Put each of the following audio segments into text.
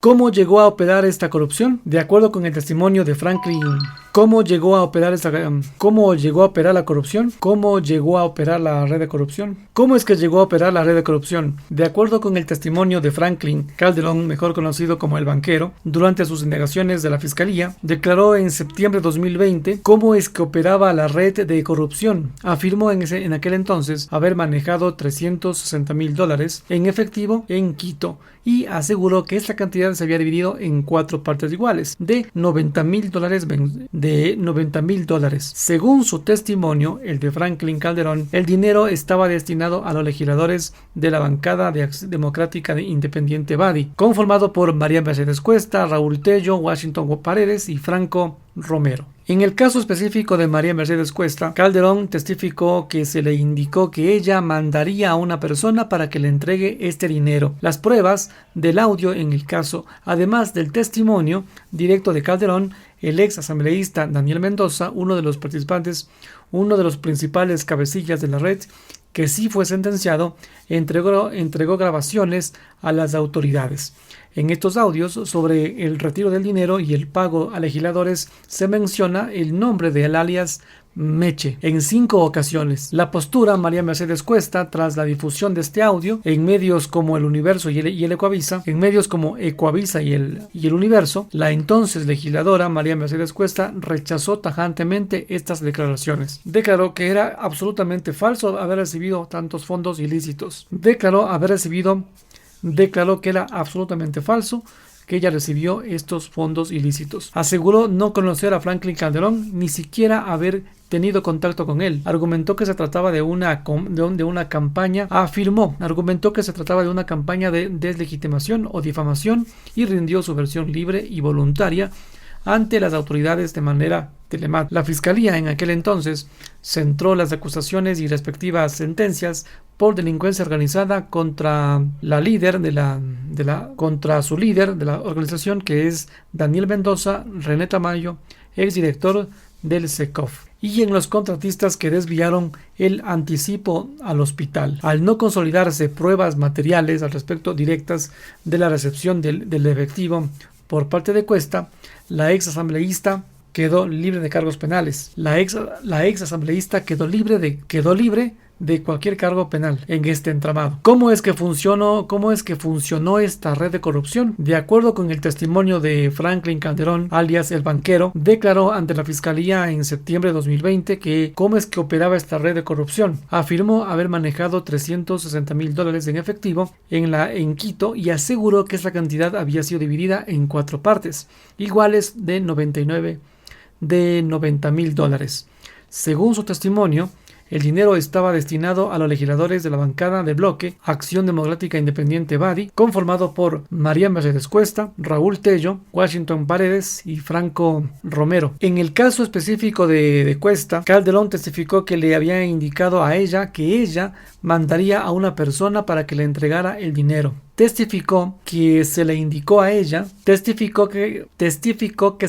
¿Cómo llegó a operar esta corrupción? De acuerdo con el testimonio de Franklin, ¿cómo llegó a operar la corrupción? ¿Cómo llegó a operar la red de corrupción? ¿Cómo es que llegó a operar la red de corrupción? De acuerdo con el testimonio de Franklin Calderón, mejor conocido como el banquero, durante sus indagaciones de la fiscalía, declaró en septiembre de 2020 cómo es que operaba la red de corrupción. Afirmó en aquel entonces haber manejado $360,000 en efectivo en Quito y aseguró que esta cantidad se había dividido en 4 partes iguales de $90,000. Según su testimonio, el de Franklin Calderón, el dinero estaba destinado a los legisladores de la bancada de Acción Democrática Independiente BADI, conformado por María Mercedes Cuesta, Raúl Tello, Washington Paredes y Franco Romero. En el caso específico de María Mercedes Cuesta, Calderón testificó que se le indicó que ella mandaría a una persona para que le entregue este dinero. Las pruebas del audio en el caso, además del testimonio directo de Calderón, el ex asambleísta Daniel Mendoza, uno de los participantes, uno de los principales cabecillas de la red, que sí fue sentenciado, entregó grabaciones a las autoridades. En estos audios sobre el retiro del dinero y el pago a legisladores se menciona el nombre del alias Meche en 5 ocasiones. La postura María Mercedes Cuesta tras la difusión de este audio en medios como El Universo y el Ecuavisa, en medios como Ecuavisa y el Universo, la entonces legisladora María Mercedes Cuesta rechazó tajantemente estas declaraciones. Declaró que era absolutamente falso haber recibido tantos fondos ilícitos. Declaró que era absolutamente falso que ella recibió estos fondos ilícitos. Aseguró no conocer a Franklin Calderón, ni siquiera haber tenido contacto con él. Argumentó que se trataba de una campaña de deslegitimación o difamación y rindió su versión libre y voluntaria ante las autoridades de manera telemática. La fiscalía en aquel entonces centró las acusaciones y respectivas sentencias por delincuencia organizada contra su líder de la organización, que es Daniel Mendoza, René Tamayo, exdirector del SECOF, y en los contratistas que desviaron el anticipo al hospital. Al no consolidarse pruebas materiales al respecto directas de la recepción del efectivo por parte de Cuesta, la ex asambleísta quedó libre de cargos penales. La ex asambleísta quedó libre de cualquier cargo penal en este entramado. ¿Cómo es que funcionó esta red de corrupción? De acuerdo con el testimonio de Franklin Calderón, alias el banquero, declaró ante la fiscalía en septiembre de 2020 que cómo es que operaba esta red de corrupción. Afirmó haber manejado $360,000 en efectivo en Quito y aseguró que esa cantidad había sido dividida en 4 partes iguales de $90,000. Según su testimonio, el dinero estaba destinado a los legisladores de la bancada de bloque Acción Democrática Independiente BADI, conformado por María Mercedes Cuesta, Raúl Tello, Washington Paredes y Franco Romero. En el caso específico de Cuesta, Calderón testificó que le había indicado a ella que ella mandaría a una persona para que le entregara el dinero. Testificó que se le indicó a ella, testificó que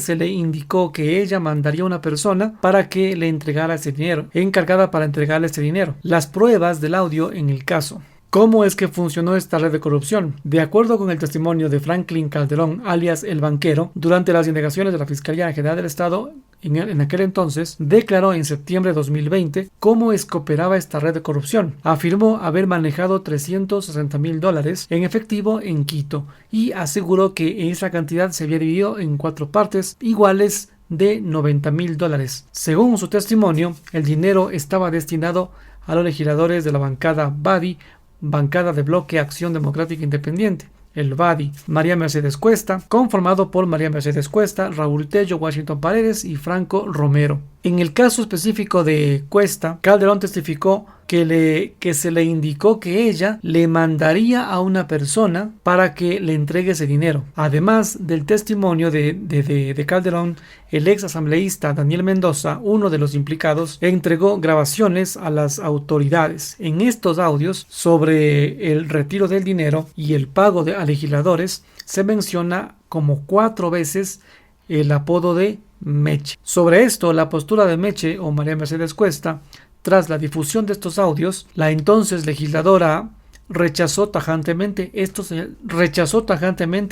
se le indicó que ella mandaría a una persona para que le entregara ese dinero, encargada para entregarle ese dinero. Las pruebas del audio en el caso. ¿Cómo es que funcionó esta red de corrupción? De acuerdo con el testimonio de Franklin Calderón, alias el banquero, durante las indagaciones de la Fiscalía General del Estado, en aquel entonces, declaró en septiembre de 2020 cómo es que operaba esta red de corrupción. Afirmó haber manejado $360,000 en efectivo en Quito y aseguró que esa cantidad se había dividido en 4 partes iguales de $90,000. Según su testimonio, el dinero estaba destinado a los legisladores de la bancada BADI, bancada de bloque Acción Democrática Independiente, el BADI, María Mercedes Cuesta, conformado por María Mercedes Cuesta, Raúl Tello, Washington Paredes y Franco Romero. En el caso específico de Cuesta, Calderón testificó que se le indicó que ella le mandaría a una persona para que le entregue ese dinero. Además del testimonio de Calderón, el ex asambleísta Daniel Mendoza, uno de los implicados, entregó grabaciones a las autoridades. En estos audios sobre el retiro del dinero y el pago a legisladores se menciona como 4 veces el apodo de Meche. Sobre esto, la postura de Meche o María Mercedes Cuesta, tras la difusión de estos audios, la entonces legisladora rechazó tajantemente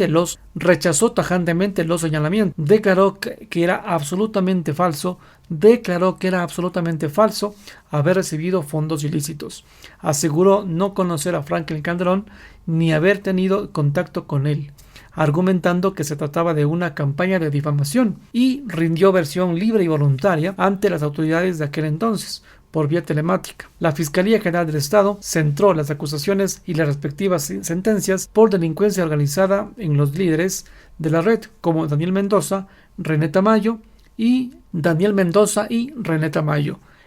los señalamientos. Declaró que era absolutamente falso haber recibido fondos ilícitos. Aseguró no conocer a Franklin Calderón ni haber tenido contacto con él, argumentando que se trataba de una campaña de difamación, y rindió versión libre y voluntaria ante las autoridades de aquel entonces por vía telemática. La Fiscalía General del Estado centró las acusaciones y las respectivas sentencias por delincuencia organizada en los líderes de la red, como Daniel Mendoza, René Tamayo.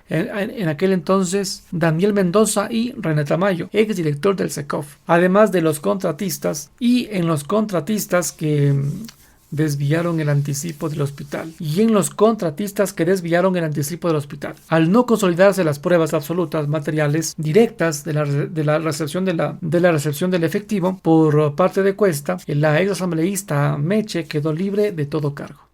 En aquel entonces, Daniel Mendoza y René Tamayo, exdirector del SECOF, además de los contratistas que desviaron el anticipo del hospital. Al no consolidarse las pruebas absolutas materiales directas de la recepción del efectivo por parte de Cuesta, la ex asambleísta Meche quedó libre de todo cargo.